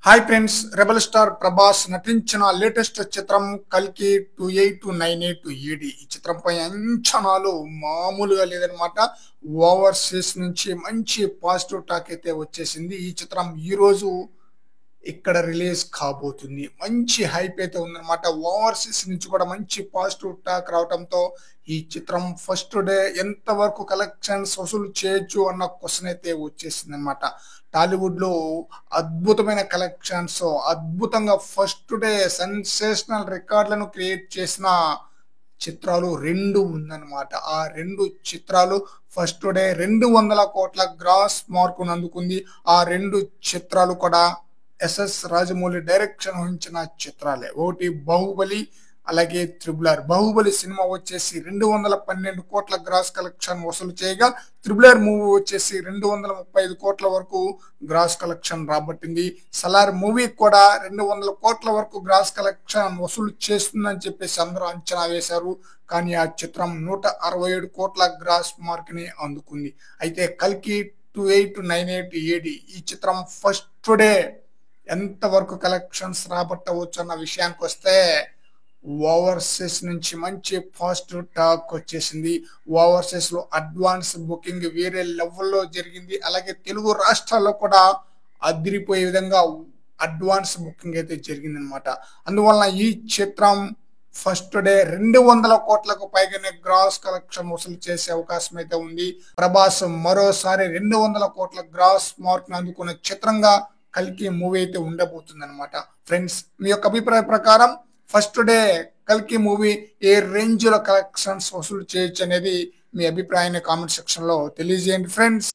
Hi friends, rebel star Prabhas నటించిన latest చిత్రం కల్కి 2898 ఈడి. ఈ చిత్రంపై అంచనాలు మామూలుగా లేదనమాట. ఓవర్సీస్ నుంచి మంచి పాజిటివ్ టాక్ అయితే వచ్చేసింది. ఈ చిత్రం ఈ రోజు ఇక్కడ రిలీజ్ కాబోతుంది. మంచి హైప్ అయితే ఉందన్నమాట. ఓవర్సీస్ నుంచి కూడా మంచి పాజిటివ్ టాక్ రావడంతో ఈ చిత్రం ఫస్ట్ డే ఎంత వరకు కలెక్షన్స్ వసూలు చేయొచ్చు అన్న క్వశ్చన్ అయితే వచ్చేసింది అనమాట. టాలీవుడ్ లో అద్భుతమైన కలెక్షన్స్, అద్భుతంగా ఫస్ట్ డే సెన్సేషనల్ రికార్డులను క్రియేట్ చేసిన చిత్రాలు రెండు ఉందన్నమాట. ఆ రెండు చిత్రాలు ఫస్ట్ డే 200 కోట్ల గ్రాస్ మార్కును అందుకుంది. ఆ రెండు చిత్రాలు కూడా ఎస్ఎస్ రాజమౌళి డైరెక్షన్ వహించిన చిత్రాలే. ఒకటి బాహుబలి, అలాగే త్రిబుల్ ఆర్. బాహుబలి సినిమా వచ్చేసి 212 కోట్ల గ్రాస్ కలెక్షన్ వసూలు చేయగా, త్రిబుల్ ఆర్ మూవీ వచ్చేసి 235 కోట్ల వరకు గ్రాస్ కలెక్షన్ రాబట్టింది. సలార్ మూవీ కూడా 200 కోట్ల వరకు గ్రాస్ కలెక్షన్ వసూలు చేస్తుందని చెప్పేసి అందరూ అంచనా వేశారు. కానీ ఆ చిత్రం 167 కోట్ల గ్రాస్ మార్క్ ని అందుకుంది. అయితే కల్కి 2898 ఏడి ఈ చిత్రం ఫస్ట్ డే ఎంత వరకు కలెక్షన్స్ రాబట్టవచ్చు అన్న విషయానికి వస్తే, ఓవర్సీస్ నుంచి మంచి పాజిటివ్ టాక్ వచ్చేసింది. ఓవర్సీస్ లో అడ్వాన్స్ బుకింగ్ వేరే లెవెల్లో జరిగింది. అలాగే తెలుగు రాష్ట్రాల్లో కూడా అదిరిపోయే విధంగా అడ్వాన్స్ బుకింగ్ అయితే జరిగింది అనమాట. అందువలన ఈ చిత్రం ఫస్ట్ డే 200 కోట్లకు పైగానే గ్రాస్ కలెక్షన్ వసూలు చేసే అవకాశం అయితే ఉంది. ప్రభాస్ మరోసారి 200 కోట్ల గ్రాస్ మార్క్ ను అందుకున్న చిత్రంగా కల్కి మూవీ అయితే ఉండబోతుంది అనమాట. ఫ్రెండ్స్, మీ యొక్క అభిప్రాయ ప్రకారం ఫస్ట్ డే కల్కి మూవీ ఏ రేంజ్ లో కలెక్షన్స్ వసూలు చేయొచ్చు అనేది మీ అభిప్రాయాన్ని కామెంట్ సెక్షన్ లో తెలియజేయండి ఫ్రెండ్స్.